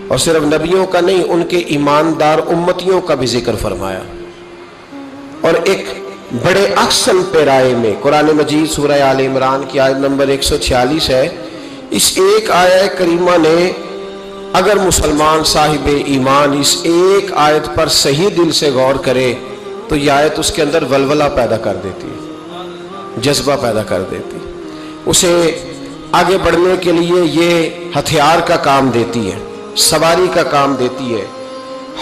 اور صرف نبیوں کا نہیں، ان کے ایماندار امتیوں کا بھی ذکر فرمایا۔ اور ایک بڑے احسن پیرائے میں قرآن مجید سورہ آل عمران کی آیت نمبر 146 ہے، اس ایک آیت کریمہ نے اگر مسلمان صاحب ایمان اس ایک آیت پر صحیح دل سے غور کرے تو یہ آیت اس کے اندر ولولہ پیدا کر دیتی ہے، جذبہ پیدا کر دیتی، اسے آگے بڑھنے کے لیے یہ ہتھیار کا کام دیتی ہے، سواری کا کام دیتی ہے،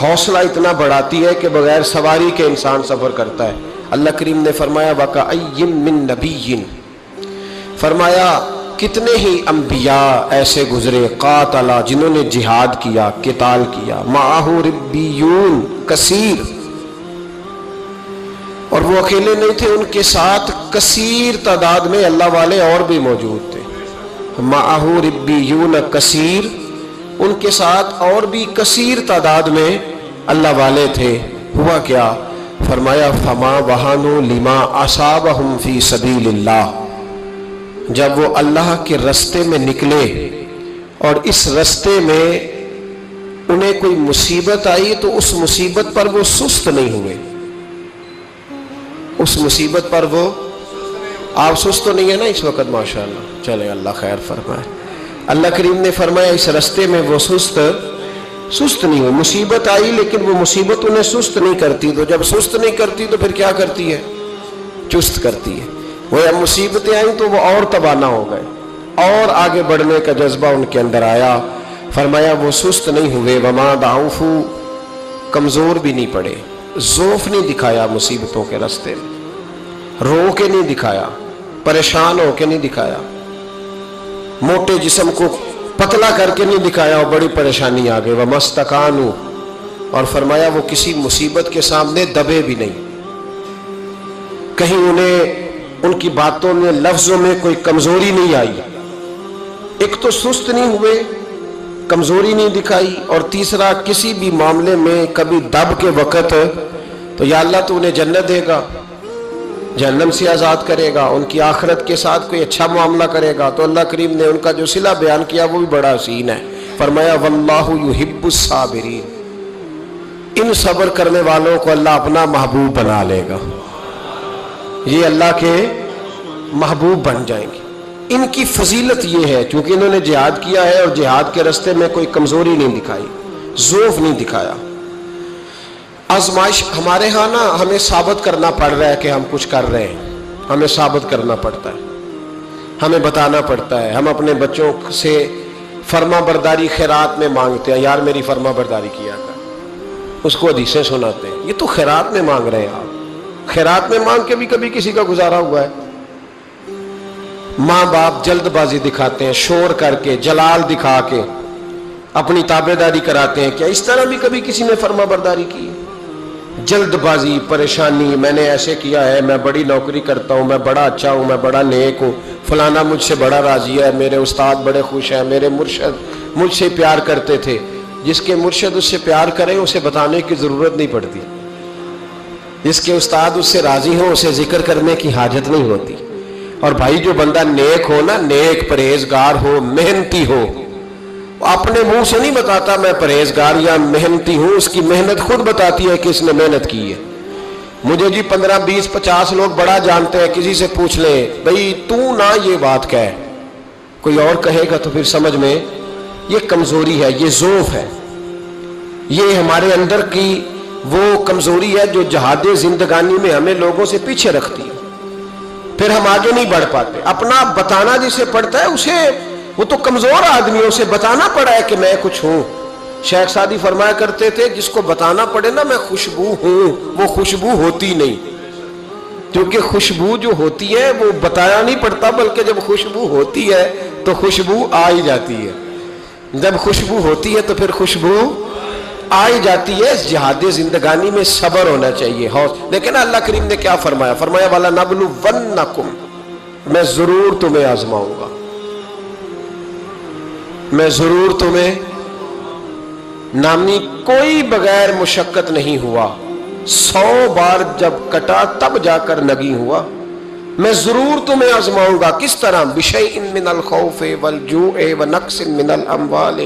حوصلہ اتنا بڑھاتی ہے کہ بغیر سواری کے انسان سفر کرتا ہے۔ اللہ کریم نے فرمایا وَكَأَيٍّ مِّن نَبِيٍّ، فرمایا کتنے ہی انبیاء ایسے گزرے قاتلا جنہوں نے جہاد کیا، قتال کیا، مَعَهُ رِبِّيُّونَ کثیر، اور وہ اکیلے نہیں تھے، ان کے ساتھ کثیر تعداد میں اللہ والے اور بھی موجود تھے۔ مَعَهُ رِبِّيُّونَ کثیر، ان کے ساتھ اور بھی کثیر تعداد میں اللہ والے تھے۔ ہوا کیا؟ فرمایا فَمَا وَهَنُوا لِمَا أَصَابَهُمْ فِي سَبِيلِ اللَّهِ، جب وہ اللہ کے رستے میں نکلے اور اس رستے میں انہیں کوئی مصیبت آئی تو اس مصیبت پر وہ سست نہیں ہوئے، اس مصیبت پر وہ، آپ سست تو نہیں ہے نا اس وقت ماشاءاللہ، چلیں اللہ خیر فرمائے۔ اللہ کریم نے فرمایا اس رستے میں وہ سست نہیں ہوئی، مصیبت آئی لیکن وہ مصیبت انہیں سست نہیں کرتی، تو جب سست نہیں کرتی تو پھر کیا کرتی ہے؟ چست کرتی ہے۔ وہ جب مصیبتیں آئیں تو وہ اور توانا ہو گئے، اور آگے بڑھنے کا جذبہ ان کے اندر آیا۔ فرمایا وہ سست نہیں ہوئے، وما ضعفوا، کمزور بھی نہیں پڑے، ضعف نہیں دکھایا مصیبتوں کے راستے میں، رو کے نہیں دکھایا، پریشان ہو کے نہیں دکھایا، موٹے جسم کو پتلا کر کے نہیں دکھایا اور بڑی پریشانی آ گئی، وما استکانوا، اور فرمایا وہ کسی مصیبت کے سامنے دبے بھی نہیں، کہیں انہیں ان کی باتوں میں لفظوں میں کوئی کمزوری نہیں آئی، ایک تو سست نہیں ہوئے، کمزوری نہیں دکھائی، اور تیسرا کسی بھی معاملے میں کبھی دب کے وقت تو یا اللہ تو انہیں جنت دے گا، جہنم سے آزاد کرے گا، ان کی آخرت کے ساتھ کوئی اچھا معاملہ کرے گا، تو اللہ کریم نے ان کا جو صلہ بیان کیا وہ بھی بڑا حسین ہے۔ فرمایا واللہ یحب الصابرین، ان صبر کرنے والوں کو اللہ اپنا محبوب بنا لے گا، یہ اللہ کے محبوب بن جائیں گے۔ ان کی فضیلت یہ ہے چونکہ انہوں نے جہاد کیا ہے اور جہاد کے راستے میں کوئی کمزوری نہیں دکھائی، ضعف نہیں دکھایا۔ آزمائش ہمارے ہاں نا ہمیں ثابت کرنا پڑ رہا ہے کہ ہم کچھ کر رہے ہیں، ہمیں ثابت کرنا پڑتا ہے، ہمیں بتانا پڑتا ہے۔ ہم اپنے بچوں سے فرما برداری خیرات میں مانگتے ہیں، یار میری فرما برداری کیا کر، اس کو حدیثیں سناتے ہیں، یہ تو خیرات میں مانگ رہے ہیں آپ، خیرات میں مانگ کے بھی کبھی کسی کا گزارا ہوا ہے؟ ماں باپ جلد بازی دکھاتے ہیں، شور کر کے، جلال دکھا کے اپنی تابع داری کراتے ہیں، کیا اس طرح بھی کبھی کسی نے فرما برداری کی؟ جلد بازی، پریشانی، میں نے ایسے کیا ہے، میں بڑی نوکری کرتا ہوں، میں بڑا اچھا ہوں، میں بڑا نیک ہوں، فلانا مجھ سے بڑا راضی ہے، میرے استاد بڑے خوش ہیں، میرے مرشد مجھ سے پیار کرتے تھے۔ جس کے مرشد اس سے پیار کریں اسے بتانے کی ضرورت نہیں پڑتی، جس کے استاد اس سے راضی ہوں اسے ذکر کرنے کی حاجت نہیں ہوتی۔ اور بھائی جو بندہ نیک ہو نا، نیک پرہیزگار ہو، محنتی ہو، اپنے منہ سے نہیں بتاتا میں پرہیزگار یا محنتی ہوں، اس کی محنت خود بتاتی ہے کہ اس نے محنت کی ہے۔ مجھے جی 15 20 50 لوگ بڑا جانتے ہیں، کسی سے پوچھ لیں بھئی تو نہ یہ بات کہے، کوئی اور کہے گا تو پھر سمجھ میں یہ کمزوری ہے، یہ ضعف ہے، یہ ہمارے اندر کی وہ کمزوری ہے جو جہاد زندگانی میں ہمیں لوگوں سے پیچھے رکھتی ہے، پھر ہم آگے نہیں بڑھ پاتے۔ اپنا بتانا جسے پڑتا ہے اسے، وہ تو کمزور آدمی ہے، اسے بتانا پڑا ہے کہ میں کچھ ہوں۔ شیخ سعدی فرمایا کرتے تھے جس کو بتانا پڑے نا میں خوشبو ہوں، وہ خوشبو ہوتی نہیں، کیونکہ خوشبو جو ہوتی ہے وہ بتایا نہیں پڑتا، بلکہ جب خوشبو ہوتی ہے تو خوشبو آ ہی جاتی ہے، جب خوشبو ہوتی ہے تو پھر خوشبو آ ہی جاتی ہے۔ اس جہاد زندگانی میں صبر ہونا چاہیے، لیکن اللہ کریم نے کیا فرمایا؟ فرمایا والا نبلونکم، میں ضرور تمہیں آزماؤں گا، میں ضرور تمہیں، نامی کوئی بغیر مشقت نہیں ہوا، 100 بار جب کٹا تب جا کر نگی ہوا، میں ضرور تمہیں آزماؤں گا۔ کس طرح؟ بشیء من الخوف والجوع ونقص من الاموال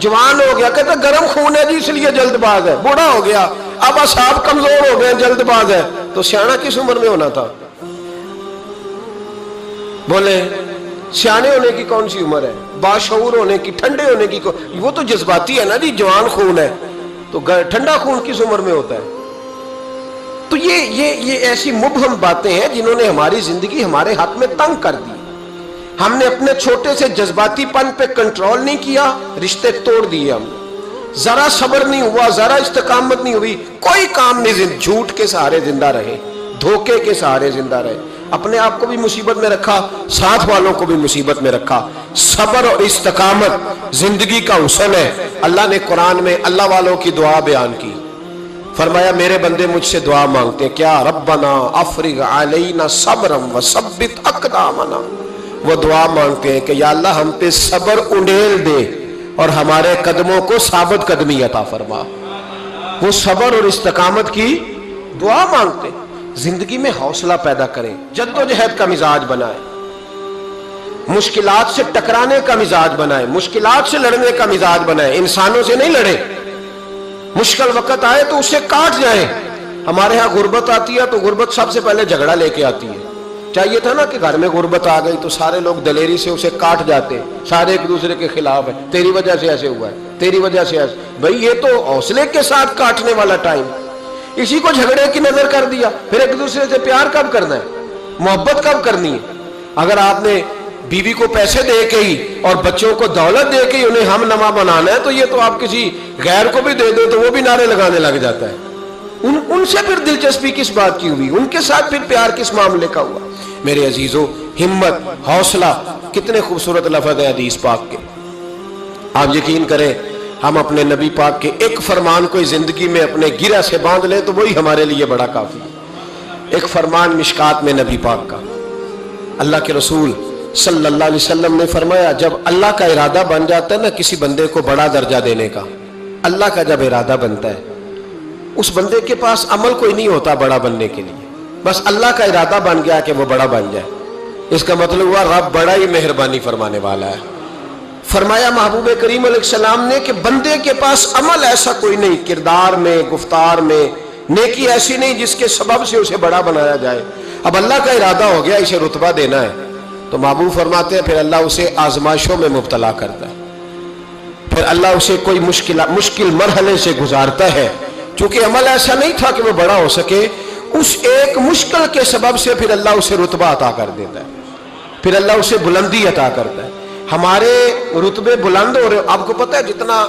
جوان ہو گیا، کہتا گرم خون ہے جی اس لیے جلد باز ہے، بوڑھا ہو گیا اب اعصاب کمزور ہو گئے جلد باز ہے، تو سیانا کس عمر میں ہونا تھا؟ بولے سیانے ہونے کی کون سی عمر ہے؟ باشعور ہونے کی، ٹھنڈے ہونے کی، وہ تو جذباتی ہے نا جی، جوان خون ہے، تو ٹھنڈا خون کس عمر میں ہوتا ہے؟ تو یہ ایسی مبہم باتیں ہیں جنہوں نے ہماری زندگی ہمارے ہاتھ میں تنگ کر دی. ہم نے اپنے چھوٹے سے جذباتی پن پہ کنٹرول نہیں کیا، رشتے توڑ دیے ہم نے. ذرا صبر نہیں ہوا، ذرا استقامت نہیں ہوئی، کوئی کام نہیں، جھوٹ کے سہارے زندہ رہے، دھوکے کے سہارے زندہ رہے، اپنے آپ کو بھی مصیبت میں رکھا، ساتھ والوں کو بھی مصیبت میں رکھا. صبر اور استقامت زندگی کا حسن ہے. اللہ نے قرآن میں اللہ والوں کی دعا بیان کی، فرمایا میرے بندے مجھ سے دعا مانگتے ہیں، کیا ربنا افرغ علینا صبرا وثبت اقدامنا. وہ دعا مانگتے ہیں کہ یا اللہ ہم پہ صبر انڈیل دے اور ہمارے قدموں کو ثابت قدمی عطا فرما. وہ صبر اور استقامت کی دعا مانگتے ہیں. زندگی میں حوصلہ پیدا کریں، جدوجہد کا مزاج بنائیں، مشکلات سے ٹکرانے کا مزاج بنائیں، مشکلات سے لڑنے کا مزاج بنائیں. انسانوں سے نہیں لڑیں، مشکل وقت آئے تو اسے کاٹ جائیں. ہمارے ہاں غربت آتی ہے تو غربت سب سے پہلے جھگڑا لے کے آتی ہے. چاہیے تھا نا کہ گھر میں غربت آ گئی تو سارے لوگ دلیری سے اسے کاٹ جاتے، سارے ایک دوسرے کے خلاف ہے، تیری وجہ سے ایسے ہوا ہے، تیری وجہ سے ایسے. بھئی یہ تو حوصلے کے ساتھ کاٹنے والا ٹائم، اسی کو جھگڑے کی نظر کر دیا. پھر ایک دوسرے سے پیار کب کرنا ہے، محبت کب کرنی ہے؟ اگر آپ نے بیوی کو پیسے دے کے ہی اور بچوں کو دولت دے کے ہی انہیں ہم نما بنانا ہے تو یہ تو آپ کسی غیر کو بھی دے دیں تو وہ بھی نعرے لگانے لگ جاتا ہے. ان سے پھر دلچسپی کس بات کی ہوئی، ان کے ساتھ پھر پیار کس معاملے کا ہوا؟ میرے عزیزو، ہمت، حوصلہ، کتنے خوبصورت لفظ ہے حدیث پاک کے. آپ یقین کریں ہم اپنے نبی پاک کے ایک فرمان کو زندگی میں اپنے گرہ سے باندھ لیں تو وہی ہمارے لیے بڑا کافی ہے. ایک فرمان مشکات میں نبی پاک کا، اللہ کے رسول صلی اللہ علیہ وسلم نے فرمایا جب اللہ کا ارادہ بن جاتا ہے نا کسی بندے کو بڑا درجہ دینے کا، اللہ کا جب ارادہ بنتا ہے اس بندے کے پاس عمل کوئی نہیں ہوتا بڑا بننے کے لیے، بس اللہ کا ارادہ بن گیا کہ وہ بڑا بن جائے. اس کا مطلب ہوا رب بڑا ہی مہربانی فرمانے والا ہے. فرمایا محبوب کریم علیہ السلام نے کہ بندے کے پاس عمل ایسا کوئی نہیں، کردار میں، گفتار میں نیکی ایسی نہیں جس کے سبب سے اسے بڑا بنایا جائے. اب اللہ کا ارادہ ہو گیا اسے رتبہ دینا ہے تو محبوب فرماتے ہیں پھر اللہ اسے آزمائشوں میں مبتلا کرتا ہے، پھر اللہ اسے کوئی مشکل مرحلے سے گزارتا ہے. چونکہ عمل ایسا نہیں تھا کہ وہ بڑا ہو سکے، اس ایک مشکل کے سبب سے پھر اللہ اسے رتبہ عطا کر دیتا ہے، پھر اللہ اسے بلندی عطا کرتا ہے. ہمارے رتبے بلند ہو رہے، آپ کو پتہ ہے جتنا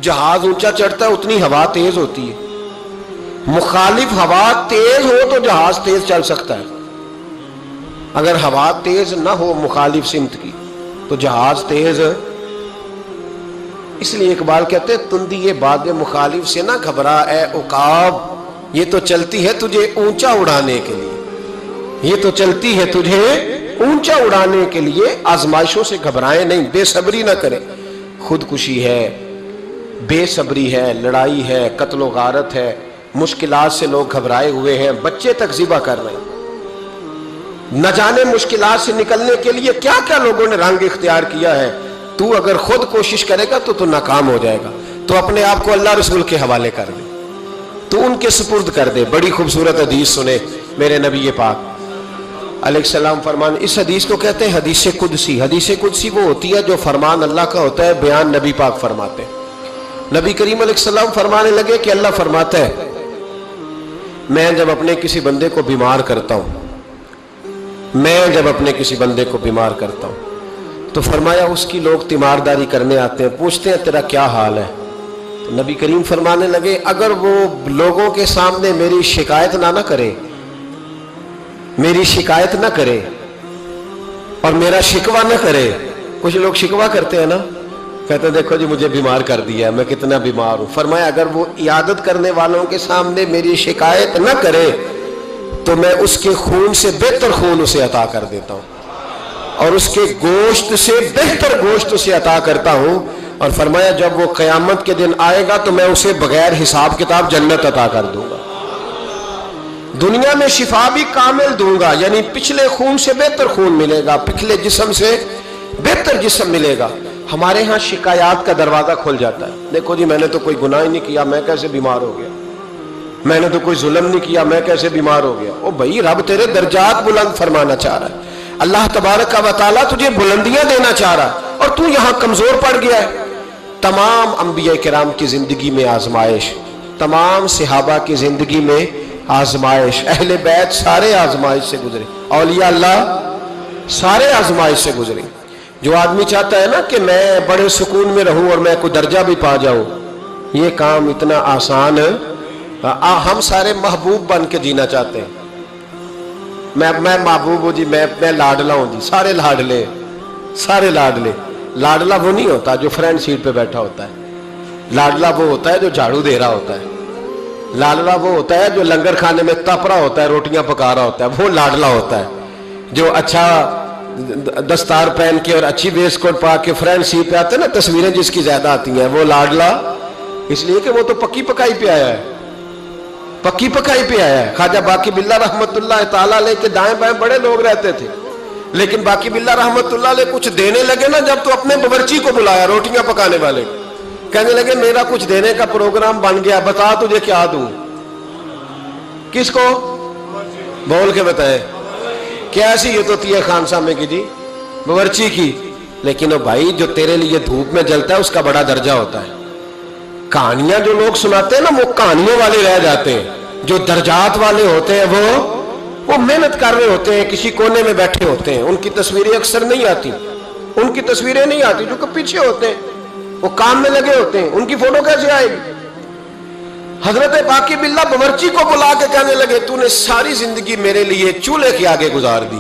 جہاز اونچا چڑھتا ہے اتنی ہوا تیز ہوتی ہے. مخالف ہوا تیز ہو تو جہاز تیز چل سکتا ہے، اگر ہوا تیز نہ ہو مخالف سمت کی تو جہاز تیز. اس لیے اقبال کہتے ہیں تندی باغ مخالف سے نہ گھبرا اے عقاب، یہ تو چلتی ہے تجھے اونچا اڑانے کے لیے، یہ تو چلتی ہے تجھے اونچا اڑانے کے لیے. آزمائشوں سے گھبرائیں نہیں، بے صبری نہ کریں. خودکشی ہے، بے صبری ہے، لڑائی ہے، قتل و غارت ہے، مشکلات سے لوگ گھبرائے ہوئے ہیں، بچے تک ذبح کر رہے ہیں. نہ جانے مشکلات سے نکلنے کے لیے کیا کیا لوگوں نے رنگ اختیار کیا ہے. تو اگر خود کوشش کرے گا تو ناکام ہو جائے گا. تو اپنے آپ کو اللہ رسول کے حوالے کر دے، تو ان کے سپرد کر دے. بڑی خوبصورت حدیث سنے میرے نبی پاک علیہ السلام فرمان. اس حدیث کو کہتے ہیں حدیث قدسی. حدیث قدسی وہ ہوتی ہے جو فرمان اللہ کا ہوتا ہے، بیان نبی پاک فرماتے ہیں. نبی کریم علیہ السلام فرمانے لگے کہ اللہ فرماتا ہے میں جب اپنے کسی بندے کو بیمار کرتا ہوں، میں جب اپنے کسی بندے کو بیمار کرتا ہوں تو فرمایا اس کی لوگ تیمارداری کرنے آتے ہیں، پوچھتے ہیں تیرا کیا حال ہے. تو نبی کریم فرمانے لگے اگر وہ لوگوں کے سامنے میری شکایت نہ کرے، میری شکایت نہ کرے اور میرا شکوہ نہ کرے. کچھ لوگ شکوہ کرتے ہیں نا، کہتے ہیں دیکھو جی مجھے بیمار کر دیا ہے، میں کتنا بیمار ہوں. فرمایا اگر وہ عیادت کرنے والوں کے سامنے میری شکایت نہ کرے تو میں اس کے خون سے بہتر خون اسے عطا کر دیتا ہوں اور اس کے گوشت سے بہتر گوشت اسے عطا کرتا ہوں. اور فرمایا جب وہ قیامت کے دن آئے گا تو میں اسے بغیر حساب کتاب جنت عطا کر دوں گا. دنیا میں شفا بھی کامل دوں گا، یعنی پچھلے خون سے بہتر خون ملے گا، پچھلے جسم سے بہتر جسم ملے گا. ہمارے ہاں شکایات کا دروازہ کھل جاتا ہے. دیکھو جی میں نے تو کوئی گناہ ہی نہیں کیا, میں کیسے بیمار ہو گیا, میں نے تو کوئی ظلم نہیں کیا, میں کیسے بیمار ہو گیا. او بھائی رب تیرے درجات بلند فرمانا چاہ رہا ہے, اللہ تبارک و تعالیٰ تجھے بلندیاں دینا چاہ رہا ہے, اور تو یہاں کمزور پڑ گیا ہے. تمام انبیاء کرام کی زندگی میں آزمائش, تمام صحابہ کی زندگی میں آزمائش, اہل بیت سارے آزمائش سے گزرے, اولیاء اللہ سارے آزمائش سے گزرے. جو آدمی چاہتا ہے نا کہ میں بڑے سکون میں رہوں اور میں کوئی درجہ بھی پا جاؤں, یہ کام اتنا آسان ہے. ہم سارے محبوب بن کے جینا چاہتے ہیں. میں محبوب ہوں جی, میں لاڈلا ہوں جی, سارے لاڈلے, سارے لاڈلے. لاڈلا وہ نہیں ہوتا جو فرنٹ سیٹ پہ بیٹھا ہوتا ہے, لاڈلا وہ ہوتا ہے جو جھاڑو دے رہا ہوتا ہے. لاڈلا وہ ہوتا ہے جو لنگر کھانے میں تپ رہا ہوتا ہے, روٹیاں پکا رہا ہوتا ہے, وہ لاڈلا ہوتا ہے. جو اچھا دستار پہن کے اور اچھی ویسٹ کوٹ پا کے فرنٹ سیٹ پہ آتے ہیں نا, تصویریں جس کی زیادہ آتی ہیں, وہ لاڈلا اس لیے کہ وہ تو پکی پکائی پہ آیا ہے, پکی پکائی پہ آیا ہے. خواجہ باقی باللہ رحمت اللہ تعالیٰ علیہ کے دائیں بائیں بڑے لوگ رہتے تھے, لیکن باقی باللہ رحمت اللہ علیہ کچھ دینے لگے نا, جب تو اپنے باورچی کو بلایا روٹیاں پکانے والے, کہنے لگے میرا کچھ دینے کا پروگرام بن گیا, بتا تجھے کیا دوں. کس کو بول کے بتائے, کیسی یہ تو تیہ خان سامنے کی جی, باورچی کی. لیکن وہ بھائی جو تیرے لیے دھوپ میں جلتا ہے اس کا بڑا درجہ ہوتا ہے. کہانیاں جو لوگ سناتے ہیں نا وہ کہانیوں والے رہ جاتے ہیں, جو درجات والے ہوتے ہیں وہ محنت کر رہے ہوتے ہیں, کسی کونے میں بیٹھے ہوتے ہیں, ان کی تصویریں اکثر نہیں آتی, ان کی تصویریں نہیں آتی, جو کہ پیچھے ہوتے ہیں, وہ کام میں لگے ہوتے ہیں, ان کی فوٹو کیسے آئے گی. حضرت باقی باللہ باورچی کو بلا کے کہنے لگے تو نے ساری زندگی میرے لیے چولہے کے آگے گزار دی.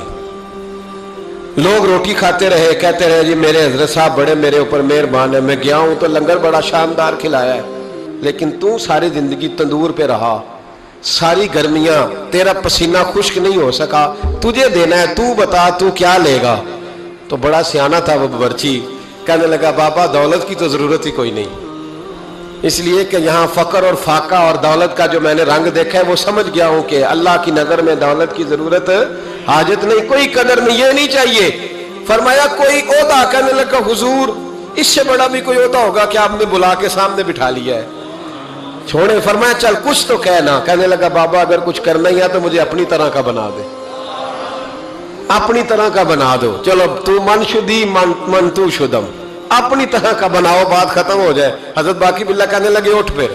لوگ روٹی کھاتے رہے, کہتے رہے جی میرے حضرت صاحب بڑے میرے اوپر مہربان ہے, میں گیا ہوں تو لنگر بڑا شاندار کھلایا ہے, لیکن تو ساری زندگی تندور پہ رہا, ساری گرمیاں تیرا پسینہ خشک نہیں ہو سکا, تجھے دینا ہے, تو بتا تو کیا لے گا. تو بڑا سیانہ تھا وہ باورچی, کہنے لگا بابا دولت کی تو ضرورت ہی کوئی نہیں, اس لیے کہ یہاں فقر اور فاقہ اور دولت کا جو میں نے رنگ دیکھا ہے وہ سمجھ گیا ہوں کہ اللہ کی نظر میں دولت کی ضرورت حاجت نہیں, کوئی قدر نہیں, یہ نہیں چاہیے. فرمایا کوئی عہدہ, کہنے لگا حضور اس سے بڑا بھی کوئی عہدہ ہوگا کہ آپ نے بلا کے سامنے بٹھا لیا ہے, چھوڑے. فرمایا چل کچھ تو کہنا. کہنے لگا بابا اگر کچھ کرنا ہی ہے تو مجھے اپنی طرح کا بنا دے, اپنی طرح کا بنا دو. چلو تو من شدی من تو شدم, اپنی طرح کا بناؤ, بات ختم ہو جائے. حضرت باقی باللہ کہنے لگے اٹھ, پھر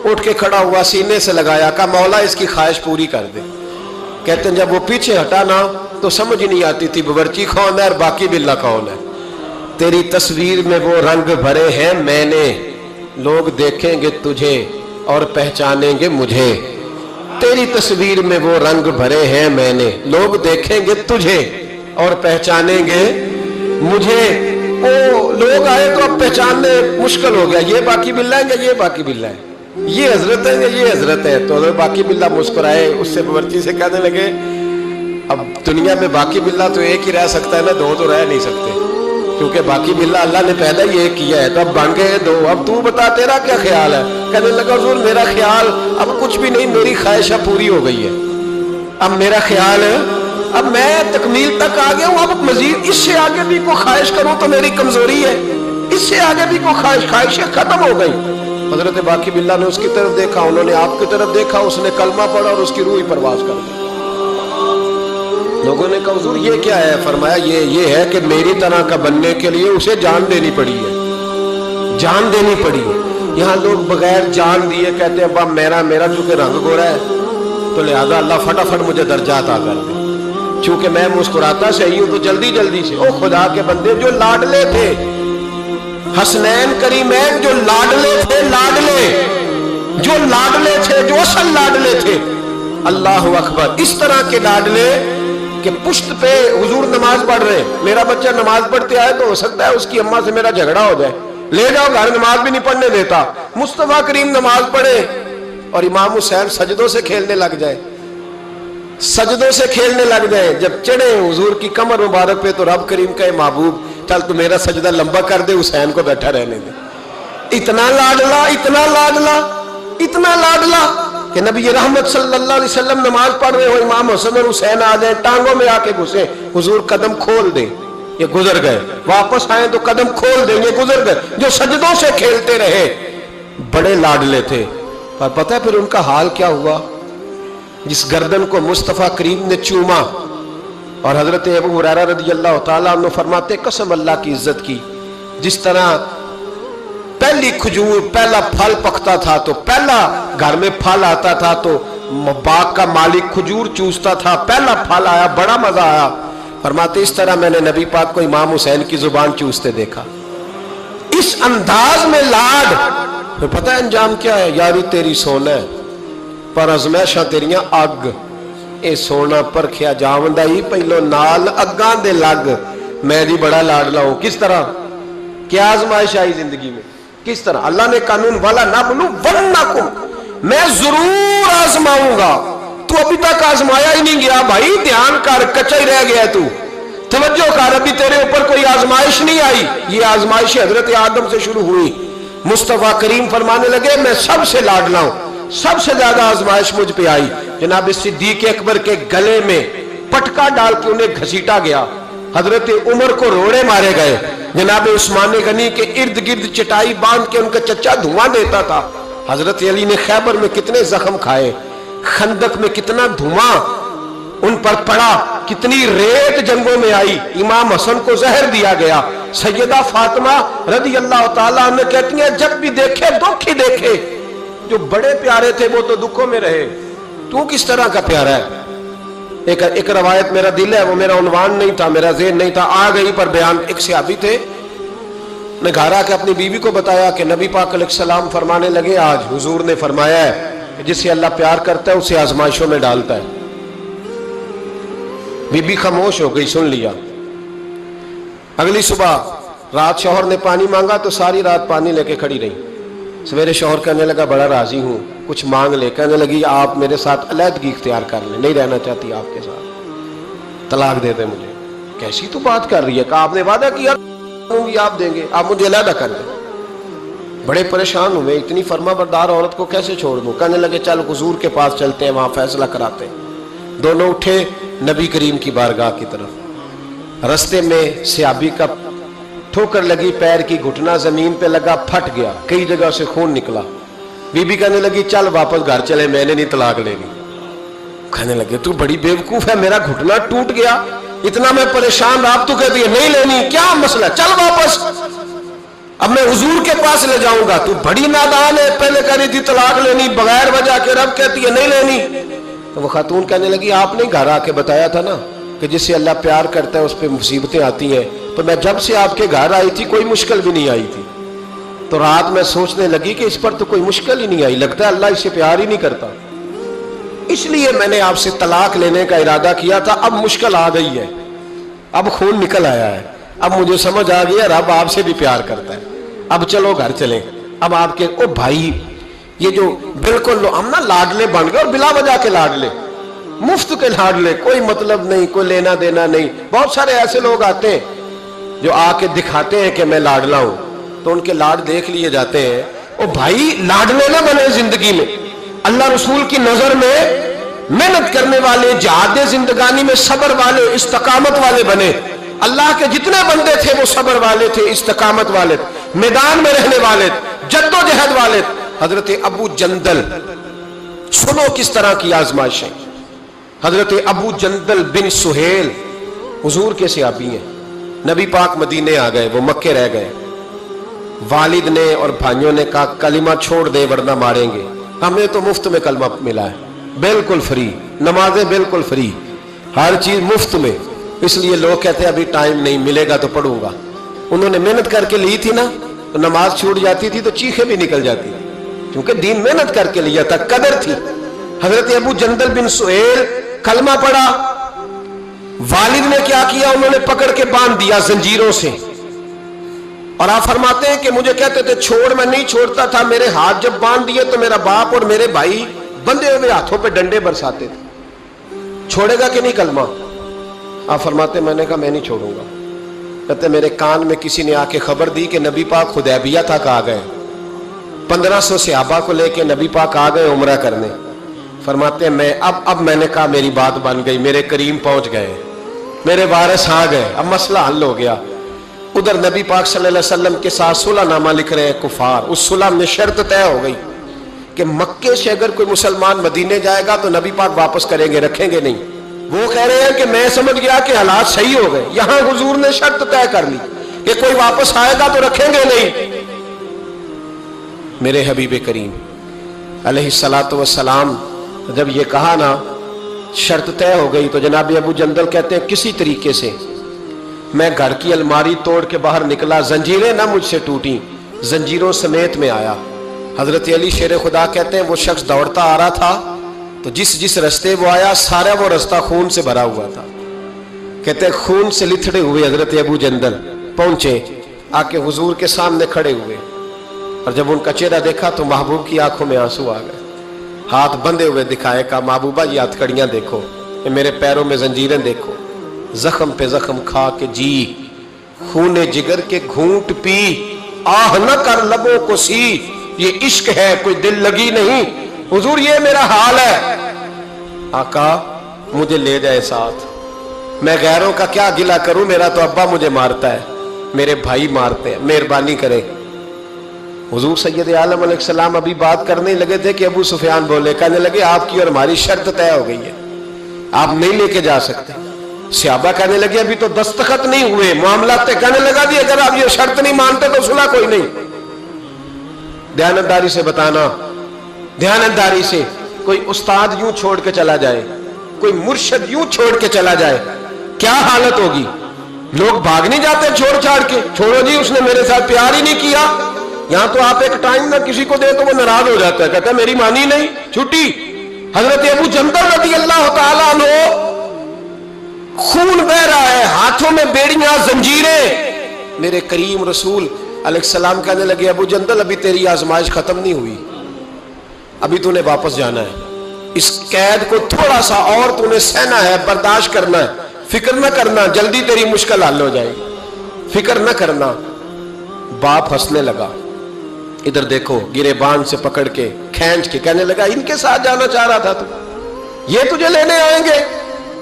اٹھ کے کھڑا ہوا, سینے سے لگایا, کہا مولا اس کی خواہش پوری کر دے. کہتے ہیں جب وہ پیچھے ہٹا نا تو سمجھ نہیں آتی تھی باورچی کون ہے اور باقی باللہ کون ہے. تیری تصویر میں وہ رنگ بھرے ہیں میں نے, لوگ دیکھیں گے تجھے اور پہچانیں گے مجھے. تیری تصویر میں وہ رنگ بھرے ہیں میں نے, لوگ دیکھیں گے تجھے اور پہچانیں گے مجھے. وہ لوگ آئے تو اب پہچاننے مشکل ہو گیا, یہ باقی باللہ ہے یہ باقی باللہ ہے, یہ حضرت ہے یہ حضرت ہے. تو حضرت باقی باللہ مسکرائے, اس سے باورچی سے کہنے لگے اب دنیا میں باقی باللہ تو ایک ہی رہ سکتا ہے نا, دو تو رہ نہیں سکتے, کیونکہ باقی باللہ اللہ نے پیدا ہی ایک کیا ہے, تو اب بن گئے دو. اب تو بتا تیرا کیا خیال ہے. کہنے لگا حضور میرا خیال اب کچھ بھی نہیں, میری خواہشہ پوری ہو گئی ہے, اب میرا خیال ہے اب میں تکمیل تک آ گیا ہوں, اب مزید اس سے آگے بھی کوئی خواہش کروں تو میری کمزوری ہے, اس سے آگے بھی کوئی خواہشیں ختم ہو گئی. حضرت باقی باللہ نے اس کی طرف دیکھا, انہوں نے آپ کی طرف دیکھا, اس نے کلمہ پڑھا اور اس کی روح پرواز کر دی. لوگوں نے کہا حضور یہ کیا ہے. فرمایا یہ ہے کہ میری طرح کا بننے کے لیے اسے جان دینی پڑی ہے, جان دینی پڑی ہے. یہاں لوگ بغیر جان دیے کہتے ہیں ابا میرا چونکہ رنگ گورا ہے تو لہذا اللہ فٹافٹ مجھے درجہ عطا کر دے, چونکہ میں مسکراتا صحیح ہوں تو جلدی سے. او خدا کے بندے جو لاڈلے تھے, حسنین کریمین جو لاڈلے تھے, جو لاڈلے تھے, جو اصل لاڈلے تھے, اللہ اکبر, اس طرح کے لاڈلے کہ پشت پہ حضور نماز پڑھ رہے, میرا بچہ نماز پڑھتے آئے تو ہو سکتا ہے اس کی اماں سے میرا جھگڑا ہو جائے, لے جاؤ گھر, نماز بھی نہیں پڑھنے دیتا. مصطفیٰ کریم نماز پڑھے اور امام حسین سجدوں سے کھیلنے لگ جائے, سجدوں سے کھیلنے لگ جائے. جب چڑھے حضور کی کمر مبارک پہ تو رب کریم کہے محبوب چل تو میرا سجدہ لمبا کر دے, حسین کو بیٹھا رہنے دے. اتنا لاڈلا, اتنا لاڈلا, اتنا لاڈلا کہ نبی رحمت صلی اللہ علیہ وسلم نماز پڑھ رہے ہو, امام حسن اور حسین آ جائیں, ٹانگوں میں آ کے گھسے, حضور قدم کھول دیں, یہ گزر گئے، واپس آئے تو قدم کھول دیں، یہ گزر گئے۔ جو سجدوں سے کھیلتے رہے بڑے لاڈلے تھے، پر پتہ ہے پھر ان کا حال کیا ہوا؟ جس گردن کو مصطفیٰ کریم نے چوما، اور حضرت ابو ہریرہ رضی اللہ تعالیٰ عنہ فرماتے قسم اللہ کی عزت کی، جس طرح پہلی کھجور پہلا پھل پکتا تھا تو پہلا گھر میں پھل آتا تھا تو باغ کا مالک کھجور چوستا تھا، پہلا پھل آیا بڑا مزہ آیا، فرماتے اس طرح میں نے نبی پاک کو امام حسین کی زبان چوستے دیکھا، اس انداز میں لاڈ۔ پھر پتہ ہے انجام کیا ہے؟ یاری تیری سونا ہے پر ازمائشاں تیریاں اگ، اے سونا پرکھیا جاوندا ہی پہلو نال اگاں دے لگ، میں دی بڑا لاڈلا ہوں۔ کس طرح؟ کیا آزمائش آئی زندگی میں؟ کس طرح؟ اللہ نے قانون والا نبلونکم، میں ضرور آزماؤں گا۔ تو ابھی تک آزمایا ہی نہیں گیا بھائی، دھیان کر، کچا ہی رہ گیا تو، توجہ کر، ابھی تیرے اوپر کوئی آزمائش نہیں آئی۔ یہ آزمائش حضرت آدم سے شروع ہوئی، مصطفیٰ کریم فرمانے لگے میں سب سے لاڈلا ہوں، سب سے زیادہ آزمائش مجھ پہ آئی۔ جناب صدیق اکبر کے گلے میں پٹکا ڈال کے انہیں گھسیٹا گیا، حضرت عمر کو روڑے مارے گئے، جناب عثمان غنی کے ارد گرد چٹائی باندھ کے ان کا چچا دھواں دیتا تھا، حضرت علی نے خیبر میں کتنے زخم کھائے، خندق میں کتنا دھواں ان پر پڑا، کتنی ریت جنگوں میں آئی، امام حسن کو زہر دیا گیا۔ سیدہ فاطمہ رضی اللہ تعالیٰ عنہ کہتی ہیں جب بھی دیکھے دکھ ہی دیکھے، جو بڑے پیارے تھے وہ تو دکھوں میں رہے، تو کس طرح کا پیارا ہے؟ ایک روایت میرا دل ہے، وہ میرا عنوان نہیں تھا، میرا ذہن نہیں تھا، آ گئی پر بیان۔ ایک صحابی تھے، نے گھر آ کے اپنی بیوی کو بتایا کہ نبی پاک علیہ السلام فرمانے لگے آج حضور نے فرمایا ہے کہ جس سے اللہ پیار کرتا ہے اسے آزمائشوں میں ڈالتا ہے۔ بی بی خاموش ہو گئی، سن لیا۔ اگلی صبح رات شوہر نے پانی مانگا تو ساری رات پانی لے کے کھڑی رہی۔ سویرے شوہر کہنے لگا بڑا راضی ہوں، کچھ مانگ لے، کہنے لگی آپ میرے ساتھ علیحدگی اختیار کر لیں، نہیں رہنا چاہتی آپ کے ساتھ، طلاق دے دیں مجھے۔ کیسی تو بات کر رہی ہے؟ کہ آپ نے وعدہ کیا آپ دیں گے، آپ مجھے علیحدہ کر دیں۔ بڑے پریشان ہوئے، اتنی فرما بردار عورت کو کیسے چھوڑ دوں؟ کہنے لگے چل حضور کے پاس چلتے ہیں، وہاں فیصلہ کراتے ہیں۔ دونوں اٹھے نبی کریم کی بارگاہ کی طرف، رستے میں صحابی کا ٹھوکر لگی، پیر کی گھٹنا زمین پہ لگا، پھٹ گیا، کئی جگہ سے خون نکلا۔ بی بی کہنے لگی چل واپس گھر چلے، میں نے نہیں طلاق لینی۔ کہنے لگے تو بڑی بیوقوف ہے، میرا گھٹنا ٹوٹ گیا، اتنا میں پریشان، آپ تو کہتی ہے نہیں لینی، کیا مسئلہ، چل واپس، اب میں حضور کے پاس لے جاؤں گا۔ تو بڑی نادان ہے، پہلے کہہ رہی تھی طلاق لینی بغیر وجہ کے، رب کہتی ہے نہیں لینی۔ تو وہ خاتون کہنے لگی آپ نے گھر آ کے بتایا تھا نا کہ جس سے اللہ پیار کرتا ہے اس پہ مصیبتیں آتی ہیں، تو میں جب سے آپ کے گھر آئی تھی کوئی مشکل بھی نہیں آئی تھی، تو رات میں سوچنے لگی کہ اس پر تو کوئی مشکل ہی نہیں آئی، لگتا ہے اللہ اس سے پیار ہی نہیں کرتا، اس لیے میں نے آپ سے طلاق لینے کا ارادہ کیا تھا۔ اب مشکل آ گئی ہے، اب خون نکل آیا ہے، اب مجھے سمجھ آ گیا رب آپ سے بھی پیار کرتا ہے، اب چلو گھر چلیں۔ اب آپ کے او بھائی، یہ جو بالکل ہم نا لاڈلے بن گئے، اور بلا وجہ کے لاڈلے، مفت کے لاڈلے، کوئی مطلب نہیں، کوئی لینا دینا نہیں۔ بہت سارے ایسے لوگ آتے ہیں جو آ کے دکھاتے ہیں کہ میں لاڈلا ہوں، تو ان کے لاڈ دیکھ لیے جاتے ہیں۔ او بھائی لاڈلے نہ بنے زندگی میں، اللہ رسول کی نظر میں محنت کرنے والے، جہاد زندگانی میں صبر والے، استقامت والے بنے۔ اللہ کے جتنے بندے تھے وہ صبر والے تھے، استقامت والے تھے، میدان میں رہنے والے، جد و جہد والے۔ حضرت ابو جندل، سنو کس طرح کی آزمائشیں۔ حضرت ابو جندل بن سہیل حضور کے صحابی ہیں، نبی پاک مدینے آ گئے، وہ مکے رہ گئے، والد نے اور بھائیوں نے کہا کلمہ چھوڑ دے ورنہ ماریں گے۔ ہمیں تو مفت میں کلمہ ملا ہے، بالکل فری، نمازیں بالکل فری، ہر چیز مفت میں، اس لیے لوگ کہتے ہیں ابھی ٹائم نہیں ملے گا تو پڑھوں گا۔ انہوں نے محنت کر کے لی تھی نا، تو نماز چھوٹ جاتی تھی تو چیخیں بھی نکل جاتی تھی، کیونکہ دین محنت کر کے لیا تھا، قدر تھی۔ حضرت ابو جندل بن سہیل کلمہ پڑھا، والد نے کیا کیا، انہوں نے پکڑ کے باندھ دیا زنجیروں سے، اور آپ فرماتے ہیں کہ مجھے کہتے تھے چھوڑ، میں نہیں چھوڑتا تھا، میرے ہاتھ جب باندھ دیے تو میرا باپ اور میرے بھائی بندے ہوئے ہاتھوں پہ ڈنڈے برساتے تھے، چھوڑے گا کہ نہیں کلمہ؟ آپ فرماتے میں نے کہا میں نہیں چھوڑوں گا۔ کہتے میرے کان میں کسی نے آ کے خبر دی کہ نبی پاک حدیبیہ تک آ گئے، 1500 صحابہ کو لے کے نبی پاک آ گئے عمرہ کرنے۔ فرماتے ہیں اب میں نے کہا میری بات بن گئی، میرے کریم پہنچ گئے، میرے وارث آ گئے، اب مسئلہ حل ہو گیا۔ ادھر نبی پاک صلی اللہ علیہ وسلم کے ساتھ صلح نامہ لکھ رہے ہیں کفار۔ اس صلح میں شرط طے ہو گئی کہ مکے سے اگر کوئی مسلمان مدینے جائے گا تو نبی پاک واپس کریں گے، رکھیں گے نہیں۔ وہ کہہ رہے ہیں کہ میں سمجھ گیا کہ حالات صحیح ہو گئے، یہاں حضور نے شرط طے کر لی کہ کوئی واپس آئے گا تو رکھیں گے نہیں۔ میرے حبیب کریم علیہ الصلوۃ والسلام جب یہ کہا نا شرط طے ہو گئی، تو جناب ابو جندل کہتے ہیں کسی طریقے سے میں گھر کی الماری توڑ کے باہر نکلا، زنجیریں نہ مجھ سے ٹوٹیں، زنجیروں سمیت میں آیا۔ حضرت علی شیر خدا کہتے ہیں وہ شخص دوڑتا آ رہا تھا تو جس رستے وہ آیا سارا وہ رستہ خون سے بھرا ہوا تھا۔ کہتے ہیں خون سے لتھڑے ہوئے حضرت ابو جندل پہنچے، آ کے حضور کے سامنے کھڑے ہوئے، اور جب ان کا چہرہ دیکھا تو محبوب کی آنکھوں میں آنسو آ گئے۔ ہاتھ بندھے ہوئے دکھائے، کہا محبوبہ یہ ہتھ کڑیاں دیکھو، یہ میرے پیروں میں زنجیریں دیکھو، زخم پہ زخم کھا کے جی، خون جگر کے گھونٹ پی، آہ نہ کر لبوں کو سی، یہ عشق ہے کوئی دل لگی نہیں، حضور یہ میرا حال ہے۔ آقا مجھے لے جائے ساتھ، میں غیروں کا کیا گلہ کروں، میرا تو ابا مجھے مارتا ہے، میرے بھائی مارتے ہیں، مہربانی کرے۔ حضور سید عالم علیہ السلام ابھی بات کرنے لگے تھے کہ ابو سفیان بولے، کہنے لگے آپ کی اور ہماری شرط طے ہو گئی ہے، آپ نہیں لے کے جا سکتے۔ صحابہ کہنے لگے ابھی تو دستخط نہیں ہوئے، معاملات کہنے لگا دی اگر آپ یہ شرط نہیں مانتے تو صلح کوئی نہیں۔ دیانتداری سے بتانا، دیانتداری سے، کوئی استاد یوں چھوڑ کے چلا جائے، کوئی مرشد یوں چھوڑ کے چلا جائے، کیا حالت ہوگی؟ لوگ بھاگ نہیں جاتے چھوڑ چھاڑ کے، چھوڑو جی اس نے میرے ساتھ پیار ہی نہیں کیا۔ یہاں تو آپ ایک ٹائم نہ کسی کو دے تو وہ ناراض ہو جاتا ہے، کہتا ہے میری مانی نہیں، چھٹی۔ حضرت ابو جندل رضی اللہ تعالیٰ عنہ خون بہ رہا ہے، ہاتھوں میں بیڑیاں زنجیریں، میرے کریم رسول علیہ السلام کہنے لگے ابو جندل ابھی تیری آزمائش ختم نہیں ہوئی، ابھی تو نے واپس جانا ہے، اس قید کو تھوڑا سا اور تو نے سہنا ہے، برداشت کرنا ہے، فکر نہ کرنا، جلدی تیری مشکل حل ہو جائے گی، فکر نہ کرنا۔ باپ ہنسنے لگا، ادھر دیکھو گریبان سے پکڑ کے کھینچ کے کہنے لگا ان کے ساتھ جانا چاہ رہا تھا تو یہ تجھے لینے آئیں گے؟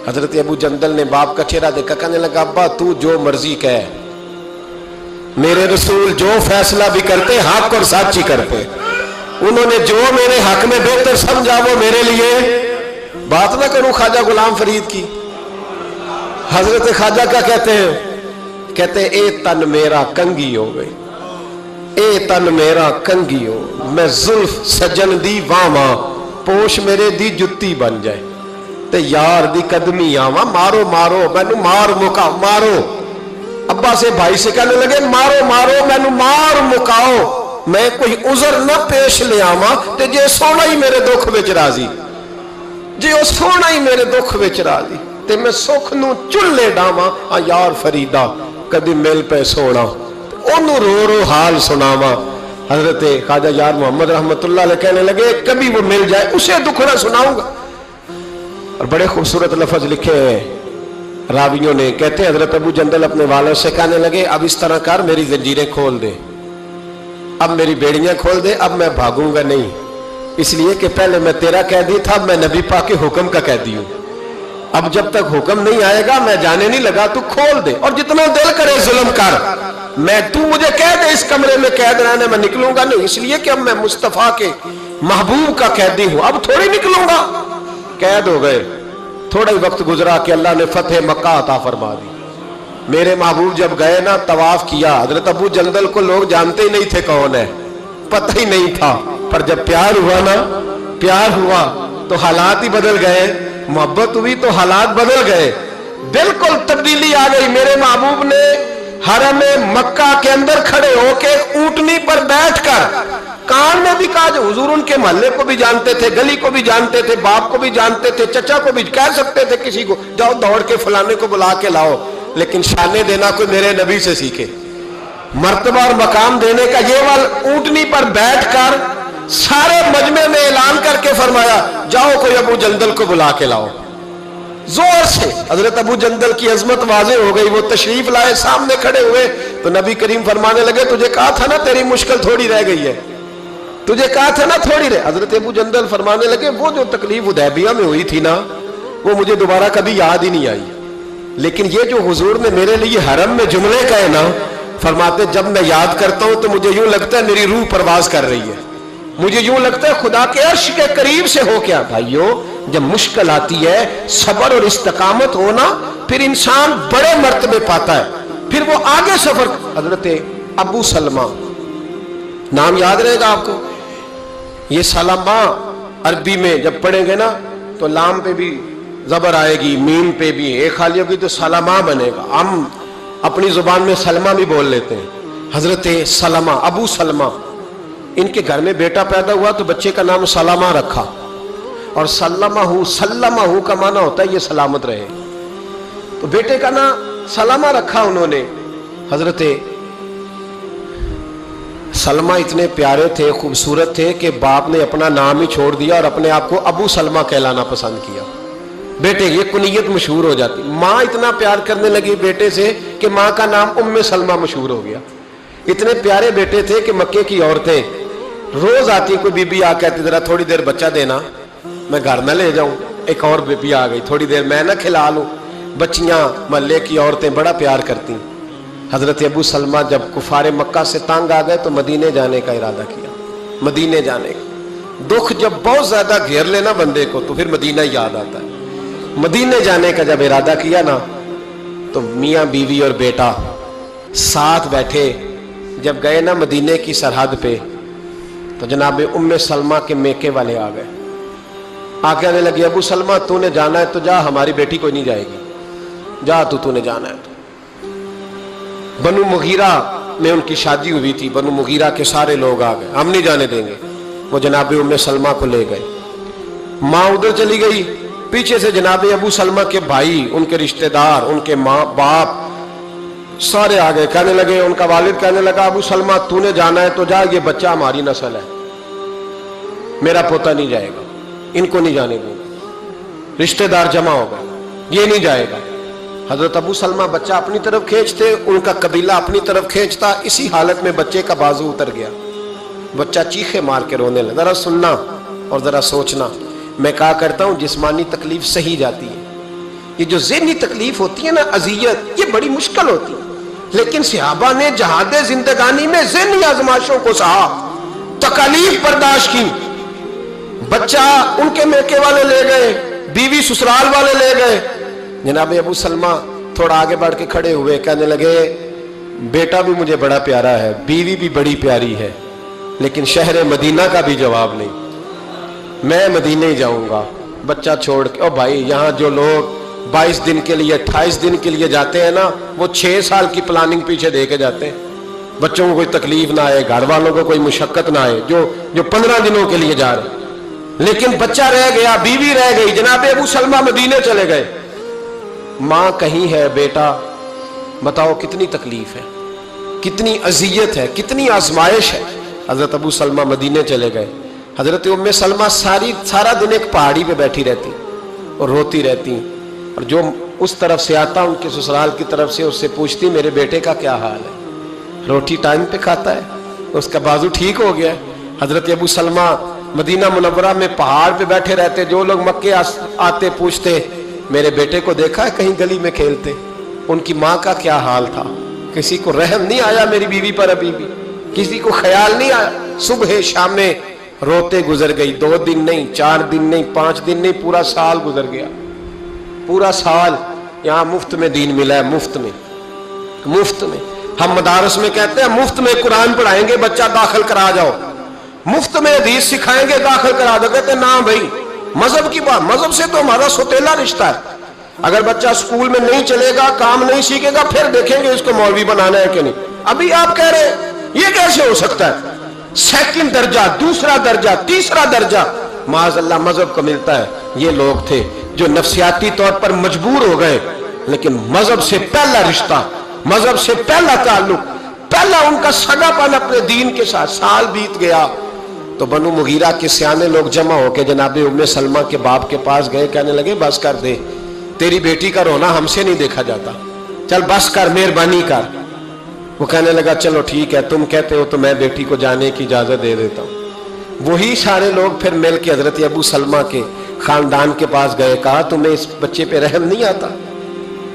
حضرت ابو جندل نے باپ کا چہرہ دیکھا، کہنے لگا ابا تو جو مرضی کہے، میرے رسول جو فیصلہ بھی کرتے حق اور سچ ہی کرتے، انہوں نے جو میرے حق میں بہتر سمجھا وہ میرے لیے۔ بات نہ کروں خواجہ غلام فرید کی، حضرت خواجہ کیا کہتے ہیں؟ کہتے ہیں اے تن میرا کنگی ہو گئی، اے تن میرا کنگی ہو، میں زلف سجن دی واما، پوش میرے دی جتی بن جائے، تے یار دی قدمی آواں، مارو مارو مینو مار مکا مارو۔ ابا سے بھائی سے کہنے لگے مارو مارو مینو مار مکاؤ، میں کوئی عذر نہ پیش لے آواں تے جے سونا ہی میرے دکھ وچ راضی، جے او سونا ہی میرے دکھ وچ راضی تے میں سکھ نو چلے ڈاواں، آ یار فریدا کدی مل پہ سونا انہوں رو رو حال سناواں۔ حضرت خواجہ یار محمد رحمت اللہ علیہ کہنے لگے کبھی وہ مل جائے اسے دکھ نہ سناؤں گا۔ اور بڑے خوبصورت لفظ لکھے ہیں راویوں نے، کہتے ہیں حضرت ابو جندل اپنے والد سے کہنے لگے اب اس طرح کر میری زنجیریں کھول دے، اب میری بیڑیاں کھول دے، اب میں بھاگوں گا نہیں، اس لیے کہ پہلے میں تیرا قیدی تھا، میں نبی پاک کے حکم کا قیدی ہوں، اب جب تک حکم نہیں آئے گا میں جانے نہیں لگا، تو کھول دے اور جتنا دل کرے ظلم کر، میں تو مجھے کہہ دے اس کمرے میں قید رہنے میں نکلوں گا نہیں، اس لیے کہ اب میں مصطفیٰ کے محبوب کا قیدی ہوں، اب تھوڑی نکلوں گا۔ قید ہو گئے، تھوڑا ہی وقت گزرا کہ اللہ نے فتح مکہ عطا فرما دی۔ میرے محبوب جب گئے نا طواف کیا، حضرت ابو جندل کو لوگ جانتے ہی نہیں تھے کون ہے، پتہ ہی نہیں تھا، پر جب پیار ہوا نا، پیار ہوا تو حالات ہی بدل گئے، محبت ہوئی تو حالات بدل گئے، بالکل تبدیلی آ گئی۔ میرے محبوب نے حرم مکہ کے اندر کھڑے ہو کے اونٹنی پر بیٹھ کر کان میں بھی کہا، جو حضور ان کے محلے کو بھی جانتے تھے، گلی کو بھی جانتے تھے، باپ کو بھی جانتے تھے، چچا کو بھی کہہ سکتے تھے کسی کو جاؤ دوڑ کے فلانے کو بلا کے لاؤ، لیکن شانے دینا کوئی میرے نبی سے سیکھے، مرتبہ اور مقام دینے کا یہ وال اونٹنی پر بیٹھ کر سارے مجمع میں اعلان کر کے فرمایا جاؤ کوئی ابو جندل کو بلا کے لاؤ۔ زور سے حضرت ابو جندل کی عظمت واضح ہو گئی، وہ تشریف لائے، سامنے کھڑے ہوئے تو نبی کریم فرمانے لگے تجھے کہا تھا نا تیری مشکل تھوڑی رہ گئی ہے، تجھے کہا تھا نا تھوڑی رہ۔ حضرت ابو جندل فرمانے لگے وہ جو تکلیف حدیبیہ میں ہوئی تھی نا وہ مجھے دوبارہ کبھی یاد ہی نہیں آئی، لیکن یہ جو حضور نے میرے لیے حرم میں جملے کہے نا، فرماتے جب میں یاد کرتا ہوں تو مجھے یوں لگتا ہے میری روح پرواز کر رہی ہے، مجھے یوں لگتا ہے خدا کے عرش کے قریب سے ہو کیا۔ بھائیو جب مشکل آتی ہے، صبر اور استقامت ہونا، پھر انسان بڑے مرتبے پاتا ہے، پھر وہ آگے سفر۔ حضرت ابو سلمہ نام یاد رہے گا آپ کو، یہ سلمہ عربی میں جب پڑھیں گے نا تو لام پہ بھی زبر آئے گی، میم پہ بھی ایک خالی ہوگی تو سلمہ بنے گا۔ ہم اپنی زبان میں سلمہ بھی بول لیتے ہیں۔ حضرت سلمہ ابو سلمہ، ان کے گھر میں بیٹا پیدا ہوا تو بچے کا نام سلمہ رکھا، اور سلمہ کا معنی ہوتا ہے یہ سلامت رہے، تو بیٹے کا نام سلمہ رکھا انہوں نے۔ حضرت سلمہ اتنے پیارے تھے، خوبصورت تھے کہ باپ نے اپنا نام ہی چھوڑ دیا اور اپنے آپ کو ابو سلمہ کہلانا پسند کیا۔ بیٹے یہ کنیت مشہور ہو جاتی، ماں اتنا پیار کرنے لگی بیٹے سے کہ ماں کا نام ام سلمہ مشہور ہو گیا۔ اتنے پیارے بیٹے تھے کہ مکے کی عورتیں روز آتی، کوئی بی بی آ کہتی ذرا تھوڑی دیر بچہ دینا، میں گھر نہ لے جاؤں، ایک اور بی بی آ گئی تھوڑی دیر میں نہ کھلا لوں۔ بچیاں محلے کی عورتیں بڑا پیار کرتی۔ حضرت ابو سلمہ جب کفار مکہ سے تنگ آ گئے تو مدینے جانے کا ارادہ کیا، مدینے جانے کا۔ دکھ جب بہت زیادہ گھیر لینا بندے کو تو پھر مدینہ یاد آتا ہے۔ مدینے جانے کا جب ارادہ کیا نا تو میاں بیوی اور بیٹا ساتھ بیٹھے، جب گئے نا مدینے کی سرحد پہ تو جناب ام سلمہ کے میکے والے آ گئے، آ کہنے لگے ابو سلمہ تو نے جانا ہے تو جا، ہماری بیٹی کوئی نہیں جائے گی، جا تو نے جانا ہے تو۔ بنو مغیرہ میں ان کی شادی ہوئی تھی، بنو مغیرہ کے سارے لوگ آ گئے، ہم نہیں جانے دیں گے۔ وہ جناب ام سلمہ کو لے گئے، ماں ادھر چلی گئی، پیچھے سے جناب ابو سلمہ کے بھائی، ان کے رشتہ دار، ان کے ماں باپ سارے آ گئے۔ کہنے لگے، ان کا والد کہنے لگا ابو سلمہ تو نے جانا ہے تو جا، یہ بچہ ہماری نسل ہے، میرا پوتا نہیں جائے گا، ان کو نہیں جانے دوں گا۔ رشتہ دار جمع ہو گئے، یہ نہیں جائے گا۔ حضرت ابو سلمہ بچہ اپنی طرف کھینچتے، ان کا قبیلہ اپنی طرف کھینچتا، اسی حالت میں بچے کا بازو اتر گیا، بچہ چیخے مار کے رونے لگا۔ ذرا سننا اور ذرا سوچنا، میں کہا کرتا ہوں جسمانی تکلیف صحیح جاتی ہے، یہ جو ذہنی تکلیف ہوتی ہے نا، اذیت، یہ بڑی مشکل ہوتی ہے، لیکن صحابہ نے جہاد زندگانی میں ذہنی آزمائشوں کو سہا، تکالیف برداشت کی۔ بچہ ان کے میکے والے لے گئے، بیوی سسرال والے لے گئے۔ جناب ابو سلمہ تھوڑا آگے بڑھ کے کھڑے ہوئے، کہنے لگے بیٹا بھی مجھے بڑا پیارا ہے، بیوی بھی بڑی پیاری ہے، لیکن شہر مدینہ کا بھی جواب نہیں، میں مدینہ ہی جاؤں گا بچہ چھوڑ کے۔ او بھائی یہاں جو لوگ 22 دن کے لیے 28 دن کے لیے جاتے ہیں نا، وہ 6 سال کی پلاننگ پیچھے دے کے جاتے ہیں، بچوں کو کوئی تکلیف نہ آئے، گھر والوں کو کوئی مشقت نہ آئے، جو 15 دنوں کے لیے جا رہے ہیں۔ لیکن بچہ رہ گیا، بیوی رہ گئی، جناب ابو سلمہ مدینے چلے گئے، ماں کہیں ہے، بیٹا بتاؤ کتنی تکلیف ہے، کتنی اذیت ہے، کتنی آزمائش ہے۔ حضرت ابو سلمہ مدینے چلے گئے۔ حضرت ام سلمہ سارا دن ایک پہاڑی پہ بیٹھی رہتی اور روتی رہتی، اور جو اس طرف سے آتا ان کے سسرال کی طرف سے، اس سے پوچھتی میرے بیٹے کا کیا حال ہے، روٹی ٹائم پہ کھاتا ہے، اس کا بازو ٹھیک ہو گیا ہے۔ حضرت ابو سلمہ مدینہ منورہ میں پہاڑ پہ بیٹھے رہتے، جو لوگ مکے آتے پوچھتے میرے بیٹے کو دیکھا ہے کہیں گلی میں کھیلتے، ان کی ماں کا کیا حال تھا۔ کسی کو رحم نہیں آیا میری بیوی پر، ابھی بھی کسی کو خیال نہیں آیا۔ صبح شام میں روتے گزر گئی، 2 دن نہیں، 4 دن نہیں، 5 دن نہیں، پورا سال گزر گیا، پورا سال۔ یہاں مفت میں دین ملا ہے، مفت میں۔ ہم مدارس میں کہتے ہیں مفت میں قرآن پڑھائیں گے، بچہ داخل کرا جاؤ، مفت میں حدیث سکھائیں گے، داخل کرا دو۔ کہتے ہیں نا بھائی، مذہب کی بات، مذہب سے تو ہمارا سوتیلا رشتہ ہے، اگر بچہ اسکول میں نہیں چلے گا، کام نہیں سیکھے گا، پھر دیکھیں گے اس کو مولوی بنانا ہے کہ نہیں۔ ابھی آپ کہہ رہے ہیں یہ کیسے ہو سکتا ہے؟ سیکنڈ درجہ، دوسرا درجہ، تیسرا درجہ معاذ اللہ مذہب کو ملتا ہے۔ یہ لوگ تھے جو نفسیاتی طور پر مجبور ہو گئے، لیکن مذہب سے پہلا رشتہ، مذہب سے پہلا تعلق، پہلا ان کا سگا پن اپنے دین کے ساتھ۔ سال بیت گیا تو بنو مغیرہ کے سیانے لوگ جمع ہو کے جناب ام سلمہ کے باپ کے پاس گئے، کہنے لگے بس کر دے، تیری بیٹی کا رونا ہم سے نہیں دیکھا جاتا، چل بس کر، مہربانی کر۔ وہ کہنے لگا چلو ٹھیک ہے، تم کہتے ہو تو میں بیٹی کو جانے کی اجازت دے دیتا ہوں۔ وہی سارے لوگ پھر مل کے حضرت ابو سلمہ کے خاندان کے پاس گئے، کہا تمہیں اس بچے پہ رحم نہیں آتا،